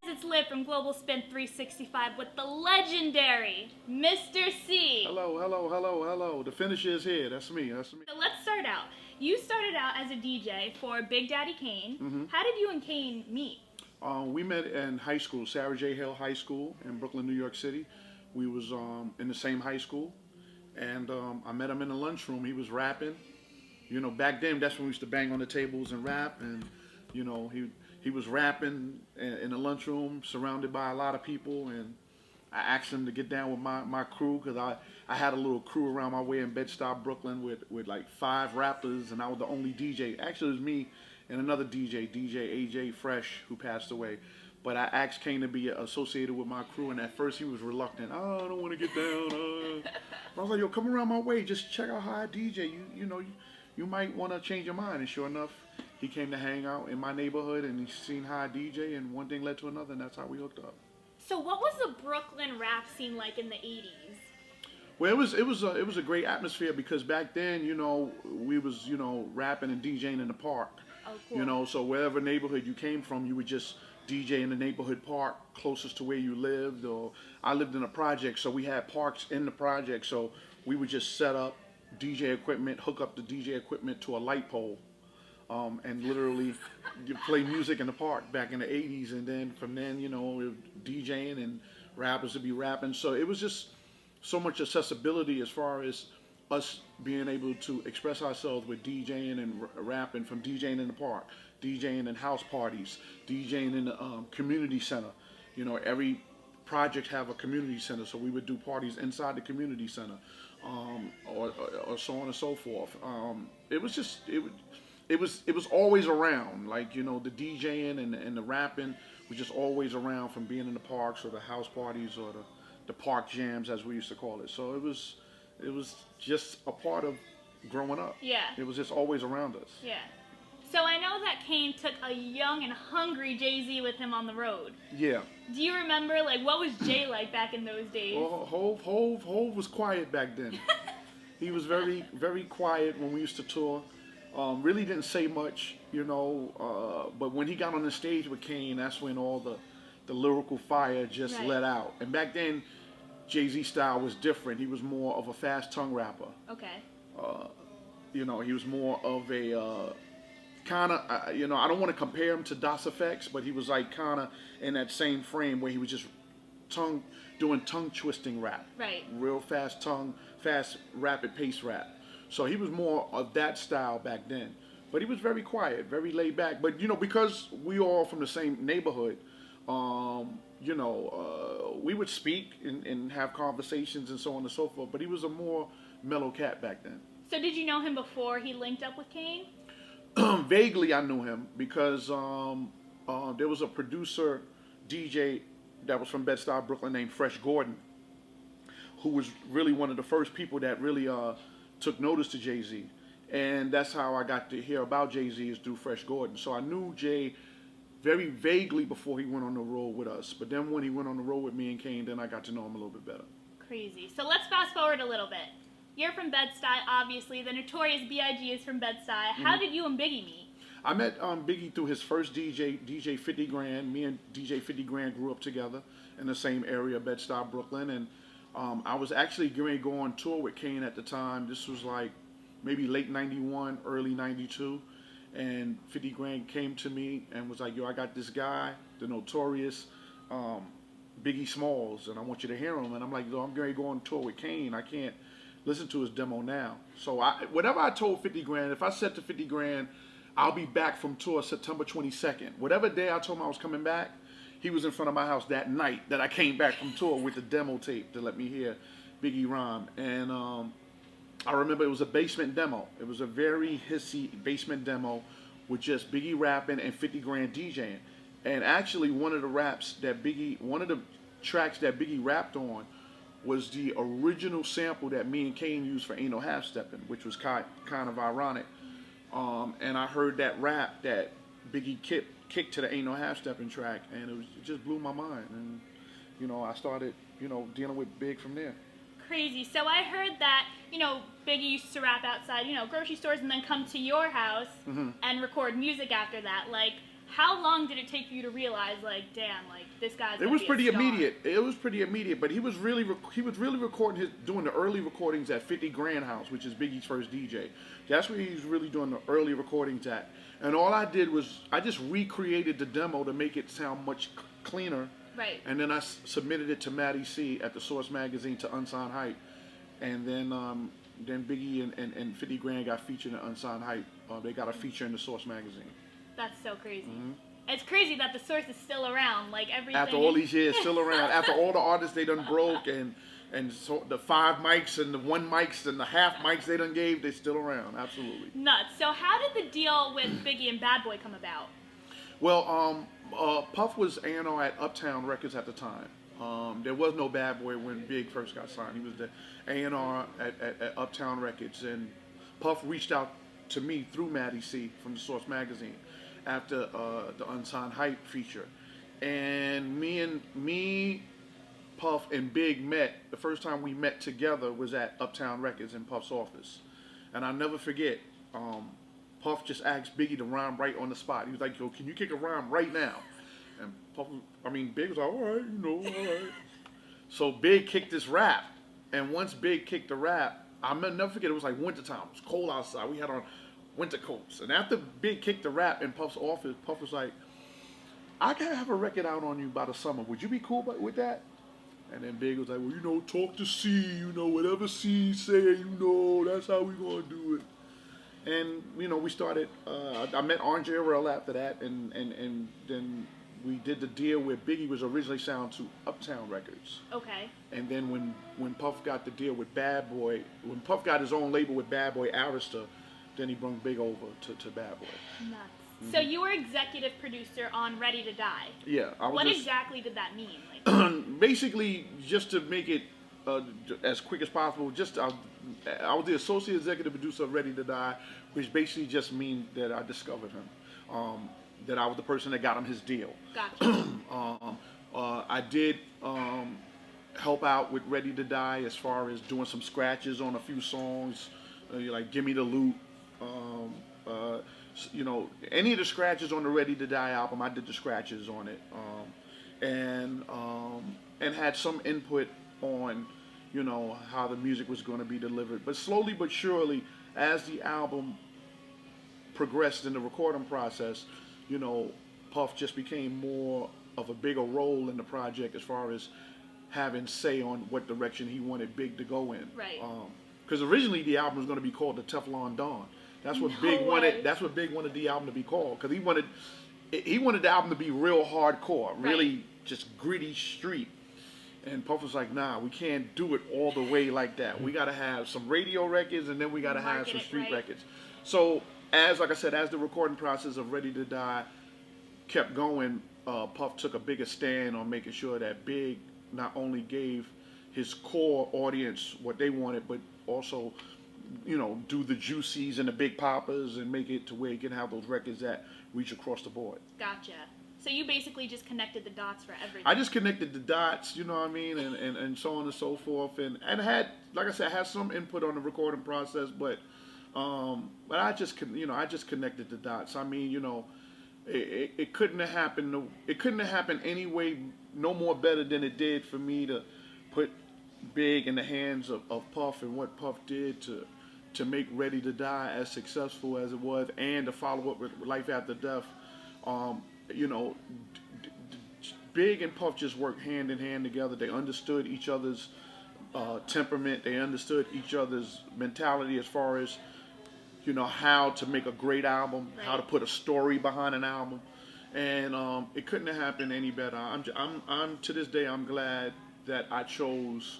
It's Liv from Global Spin 365 with the legendary Mister Cee. Hello, hello, hello, hello. The finisher is here. That's me. That's me. So let's start out. You started out as a DJ for Big Daddy Kane. Mm-hmm. How did you and Kane meet? We met in high school, Sarah J. Hill High School in Brooklyn, New York City. We was in the same high school, and I met him in the lunchroom. He was rapping. You know, back then that's when we used to bang on the tables and rap, and you know he was rapping in the lunchroom, surrounded by a lot of people, and I asked him to get down with my crew because I had a little crew around my way in Bed-Stuy, Brooklyn with like 5 rappers, and I was the only DJ. Actually, it was me and another DJ, DJ AJ Fresh, who passed away. But I asked Kane to be associated with my crew, and at first he was reluctant. Oh, I don't want to get down. But I was like, yo, come around my way. Just check out how I DJ. You might want to change your mind. And sure enough, he came to hang out in my neighborhood, and he seen how I DJ, and one thing led to another, and that's how we hooked up. So what was the Brooklyn rap scene like in the 80s? Well, it was a great atmosphere because back then, we was rapping and DJing in the park. Oh, cool. So wherever neighborhood you came from, you would just DJ in the neighborhood park closest to where you lived. Or I lived in a project, so we had parks in the project. So we would just set up DJ equipment, hook up the DJ equipment to a light pole, and literally play music in the park back in the 80s. And then from then, we were DJing and rappers would be rapping. So it was just so much accessibility as far as us being able to express ourselves with DJing and rapping, from DJing in the park, DJing in house parties, DJing in the community center. Every project have a community center, so we would do parties inside the community center, or so on and so forth. It was always around. Like the DJing and the rapping was just always around, from being in the parks or the house parties or the park jams, as we used to call it. So it was just a part of growing up. Yeah. It was just always around us. Yeah. So I know that Kane took a young and hungry Jay-Z with him on the road. Yeah. Do you remember, what was Jay like back in those days? Well, Hov was quiet back then. He was very, very quiet when we used to tour. Really didn't say much, but when he got on the stage with Kane, that's when all the lyrical fire just let out. And back then, Jay-Z style was different. He was more of a fast tongue rapper. Okay. He was more of a kind of, I don't want to compare him to Das Effects, but he was like kind of in that same frame where he was just doing tongue twisting rap. Right. Real fast rapid pace rap. So he was more of that style back then. But he was very quiet, very laid back. But because we all from the same neighborhood, we would speak and have conversations and so on and so forth. But he was a more mellow cat back then. So did you know him before he linked up with Kane? Vaguely, I knew him because there was a producer, DJ that was from Bed-Stuy, Brooklyn, named Fresh Gordon, who was really one of the first people that really took notice to Jay-Z. And that's how I got to hear about Jay-Z, is through Fresh Gordon. So I knew Jay very vaguely before he went on the road with us. But then when he went on the road with me and Kane, then I got to know him a little bit better. Crazy. So let's fast forward a little bit. You're from Bed-Stuy, obviously. The notorious B.I.G. is from Bed-Stuy. How did you and Biggie meet? I met Biggie through his first DJ 50 Grand. Me and DJ 50 Grand grew up together in the same area, Bed-Stuy, Brooklyn. And I was actually going to go on tour with Kane at the time. This was like maybe late 91, early 92. And 50 Grand came to me and was like, yo, I got this guy, the notorious Biggie Smalls, and I want you to hear him. And I'm like, yo, I'm going to go on tour with Kane. I can't listen to his demo now. So whatever I told 50 Grand, if I said to 50 Grand, I'll be back from tour September 22nd. Whatever day I told him I was coming back, he was in front of my house that night that I came back from tour with the demo tape to let me hear Biggie rhyme. And I remember it was a basement demo. It was a very hissy basement demo with just Biggie rapping and 50 Grand DJing. And actually one of the tracks that Biggie rapped on was the original sample that me and Kane used for Ain't No Half Steppin', which was kind of ironic. And I heard that rap that Biggie kicked to the Ain't No Half Steppin' track, and it just blew my mind. And I started dealing with Big from there. crazy. So I heard that, Biggie used to rap outside, grocery stores and then come to your house and record music after that. Like, how long did it take for you to realize, like, damn, like, this guy's It was pretty immediate. It was pretty immediate, but he was really recording doing the early recordings at 50 Grand House, which is Biggie's first DJ. That's where he was really doing the early recordings at. And all I did was I just recreated the demo to make it sound much cleaner. Right. And then I submitted it to Mister Cee at the Source magazine to Unsigned Hype. And then Biggie and 50 Grand got featured in Unsigned Hype. They got a feature in the Source magazine. That's so crazy. It's crazy that the Source is still around. Like, everything. After all these years, still around. After all the artists they done broke and so the 5 mics and the 1 mics and the half mics they done gave, they still around. Absolutely. Nuts. So how did the deal with Biggie and Bad Boy come about? Well, Puff was A&R at Uptown Records at the time. There was no Bad Boy when Big first got signed. He was the A&R at Uptown Records, and Puff reached out to me through Mister Cee from the Source magazine after the Unsigned Hype feature. And me, Puff, and Big met. The first time we met together was at Uptown Records in Puff's office. And I'll never forget, Puff just asked Biggie to rhyme right on the spot. He was like, yo, can you kick a rhyme right now? And Big was like, all right, all right. So Big kicked this rap. And once Big kicked the rap, I'll never forget, it was like wintertime. It was cold outside. We had on winter coats. And after Big kicked the rap in Puff's office, Puff was like, I can have a record out on you by the summer. Would you be cool with that? And then Big was like, well, talk to Cee, whatever Cee say, that's how we gonna do it. And, we started, I met Andre Arel after that, and then we did the deal where Biggie was originally signed to Uptown Records. Okay. And then when Puff got the deal with Bad Boy, when Puff got his own label with Bad Boy Arista, then he brought Big over to Bad Boy. Nuts. So you were executive producer on Ready to Die. Yeah. What exactly did that mean? Like, basically, just to make it as quick as possible, I was the associate executive producer of Ready to Die, which basically just means that I discovered him. That I was the person that got him his deal. Gotcha. I did help out with Ready to Die as far as doing some scratches on a few songs, like Gimme the Loot. Any of the scratches on the Ready to Die album, I did the scratches on it, and had some input on, how the music was going to be delivered. But slowly but surely, as the album progressed in the recording process, Puff just became more of a bigger role in the project as far as having say on what direction he wanted Big to go in. Right. Because originally the album was going to be called the Teflon Don. That's what Big wanted. That's what Big wanted the album to be called. Because he wanted the album to be real hardcore, really just gritty street. And Puff was like, nah, we can't do it all the way like that. We got to have some radio records, and then we got to have some street records. So, as the recording process of Ready to Die kept going, Puff took a bigger stand on making sure that Big not only gave his core audience what they wanted, but also, do the Juicies and the Big Poppers and make it to where he can have those records that reach across the board. Gotcha. So you basically just connected the dots for everything. I just connected the dots, and so on and so forth, and had, like I said, had some input on the recording process, but I just connected the dots. I mean, it couldn't have happened. It couldn't have happened anyway, no more better than it did for me to put Big in the hands of Puff and what Puff did to make Ready to Die as successful as it was, and to follow up with Life After Death. Big and Puff just worked hand in hand together. They understood each other's temperament. They understood each other's mentality as far as, how to make a great album, how to put a story behind an album, and it couldn't have happened any better. I'm to this day, I'm glad that I chose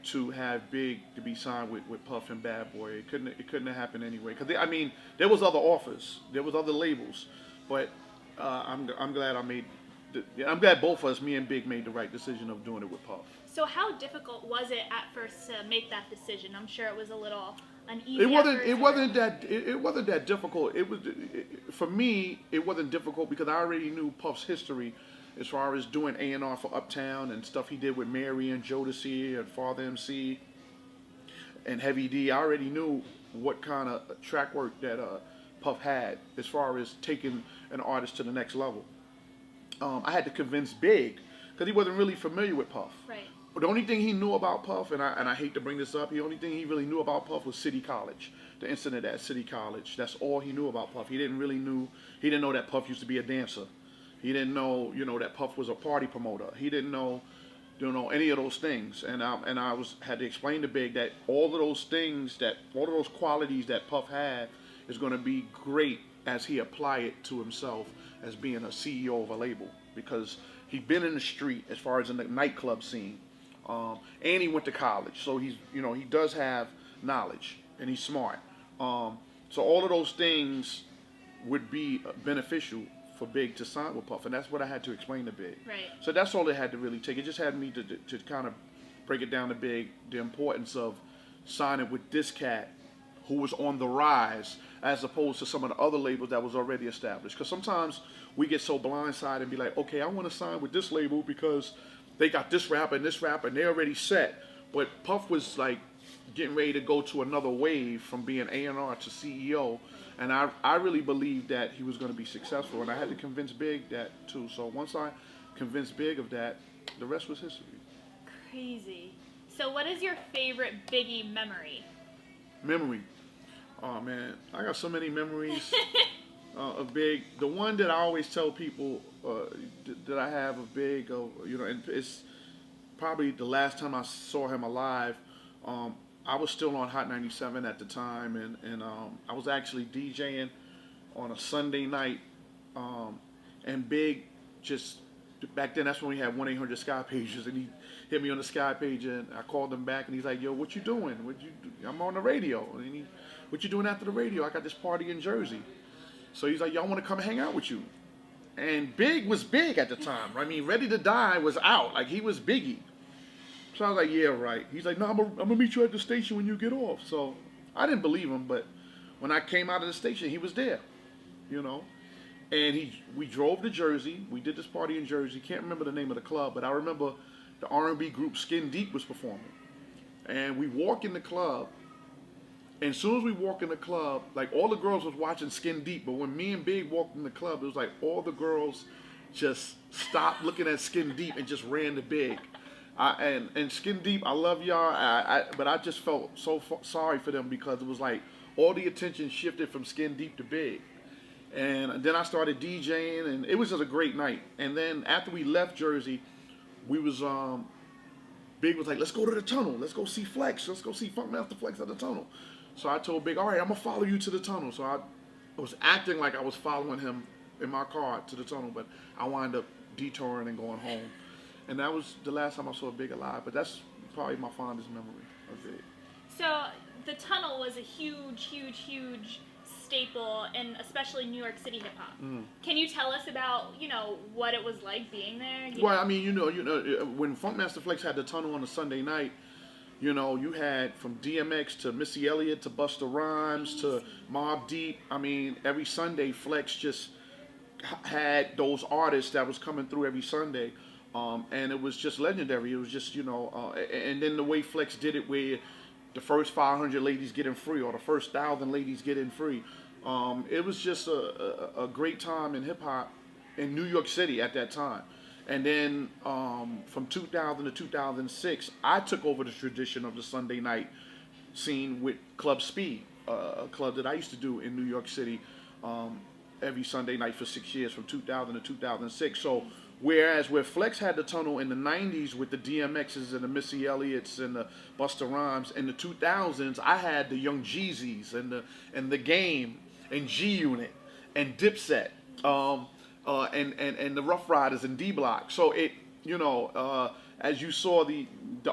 to have Big to be signed with Puff and Bad Boy. It couldn't have happened anyway. Because there was other offers, there was other labels, but I'm glad I'm glad both of us, me and Big, made the right decision of doing it with Puff. So how difficult was it at first to make that decision? I'm sure it was a little uneasy. It wasn't that difficult. For me, it wasn't difficult because I already knew Puff's history as far as doing A&R for Uptown and stuff he did with Mary and Jodeci and Father MC. and Heavy D. I already knew what kind of track work that Puff had as far as taking an artist to the next level. I had to convince Big because he wasn't really familiar with Puff. Right. But the only thing he knew about Puff, and I hate to bring this up, the only thing he really knew about Puff was City College, the incident at City College. That's all he knew about Puff. He didn't know that Puff used to be a dancer. He didn't know, that Puff was a party promoter. He didn't know, any of those things. And I had to explain to Big that all of those qualities that Puff had is going to be great as he apply it to himself as being a CEO of a label, because he'd been in the street as far as in the nightclub scene. And he went to college, so he does have knowledge, and he's smart. So all of those things would be beneficial for Big to sign with Puff, and that's what I had to explain to Big. Right. So that's all it had to really take. It just had me to kind of break it down to Big, the importance of signing with this cat who was on the rise, as opposed to some of the other labels that was already established. Because sometimes we get so blindsided and be like, okay, I want to sign with this label because they got this rapper, and they're already set. But Puff was like getting ready to go to another wave from being A&R to CEO. And I really believed that he was going to be successful. And I had to convince Big that too. So once I convinced Big of that, the rest was history. Crazy. So what is your favorite Biggie memory? Memory. Oh man, I got so many memories of Big. The one that I always tell people that I have of Big, and it's probably the last time I saw him alive. I was still on Hot 97 at the time, and I was actually DJing on a Sunday night, and Big just, back then that's when we had 1-800 Sky Pages, and he hit me on the Sky page, and I called him back, and he's like, yo, what you doing? I'm on the radio. And what you doing after the radio? I got this party in Jersey. So he's like, yo, I want to come hang out with you. And Big was big at the time. I mean, Ready to Die was out. Like, he was Biggie. So I was like, yeah, right. He's like, no, I'm going to meet you at the station when you get off. So I didn't believe him, but when I came out of the station, he was there, And we drove to Jersey. We did this party in Jersey. Can't remember the name of the club, but I remember the R&B group Skin Deep was performing. And we walk in the club, and as soon as we walk in the club, like, all the girls was watching Skin Deep, but when me and Big walked in the club, it was like all the girls just stopped looking at Skin Deep and just ran to Big. And Skin Deep, I love y'all, but I just felt so sorry for them, because it was like all the attention shifted from Skin Deep to Big. And then I started DJing, and it was just a great night. And then after we left Jersey, we was, Big was like, let's go to the tunnel. Let's go see Flex. Let's go see Funkmaster Flex at the tunnel. So I told Big, all right, I'm going to follow you to the tunnel. So I was acting like I was following him in my car to the tunnel, but I wound up detouring and going home. And that was the last time I saw Big alive, but that's probably my fondest memory of Big. So the tunnel was a huge staple in especially New York City hip hop. Can you tell us about, what it was like being there? Well, I mean, when Funkmaster Flex had the tunnel on a Sunday night, you had from DMX to Missy Elliott to Busta Rhymes to Mobb Deep. I mean, every Sunday Flex just had those artists that was coming through every Sunday. And it was just legendary. It was just, and then the way Flex did it, where the first 500 ladies get in free, or the first 1,000 ladies get in free. It was just a great time in hip hop in New York City at that time. And then from 2000 to 2006, I took over the tradition of the Sunday night scene with Club Speed, a club that I used to do in New York City every Sunday night for 6 years, from 2000 to 2006. So where Flex had the tunnel in the 90s with the DMXs and the Missy Elliott's and the Busta Rhymes, in the 2000s I had the Young Jeezys and the Game and G Unit and Dipset and the Rough Riders and D Block. So it, as you saw, the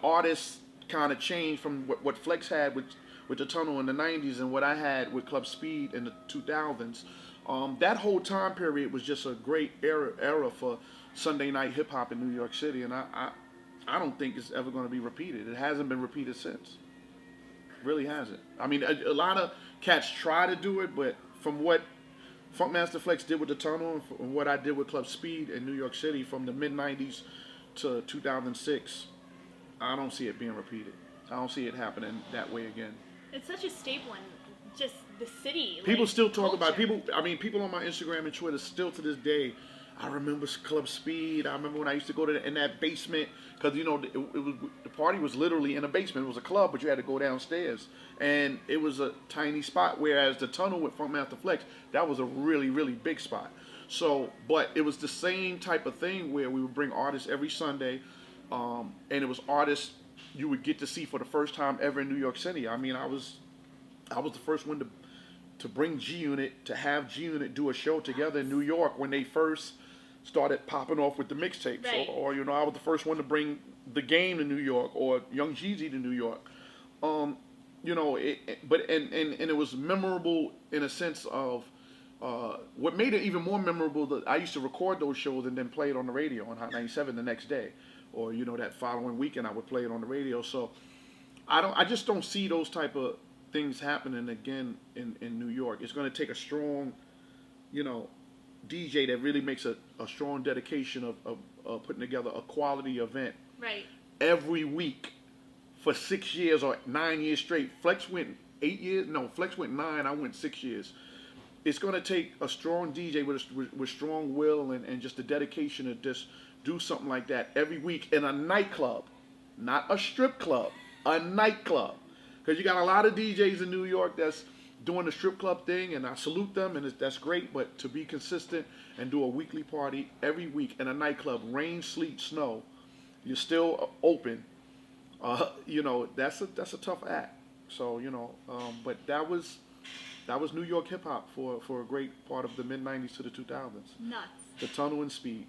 artists kind of changed from what Flex had with the tunnel in the 90s and what I had with Club Speed in the 2000s. That whole time period was just a great era for Sunday night hip hop in New York City, and I don't think it's ever going to be repeated. It hasn't been repeated since. Really hasn't. I mean, a lot of cats try to do it, but from what Funkmaster Flex did with the tunnel and what I did with Club Speed in New York City from the mid 90s to 2006, I don't see it being repeated. I don't see it happening that way again. It's such a staple in just the city. People like, still talk about culture. people. I mean, people on my Instagram and Twitter still to this day. I remember Club Speed. I remember when I used to go to in that basement because you know it was the party was literally in a basement. It was a club, but you had to go downstairs, and it was a tiny spot. Whereas the tunnel with Funkmaster Flex, that was a really really big spot. So, but it was the same type of thing where we would bring artists every Sunday, and it was artists you would get to see for the first time ever in New York City. I mean, I was the first one to bring G Unit, to have G Unit do a show together in New York when they first started popping off with the mixtapes. Right. Or you know, I was the first one to bring The Game to New York or Young Jeezy to New York. You know, and it was memorable in a sense of what made it even more memorable that I used to record those shows and then play it on the radio on Hot 97 the next day, or you know that following weekend I would play it on the radio. So I just don't see those type of things happening again in New York. It's going to take a strong, you know, DJ that really makes a strong dedication of putting together a quality event Right. every week for 6 years or 9 years straight. Flex went 8 years. No, Flex went 9. I went 6 years. It's going to take a strong DJ with strong will and just the dedication to just do something like that every week in a nightclub, not a strip club, a nightclub. Because you got a lot of DJs in New York that's doing the strip club thing, and I salute them, and that's great. But to be consistent and do a weekly party every week in a nightclub, rain, sleet, snow, you're still open. You know, that's a tough act. So you know, but that was New York hip hop for a great part of the mid '90s to the 2000s. Nuts. The Tunnel and Speed.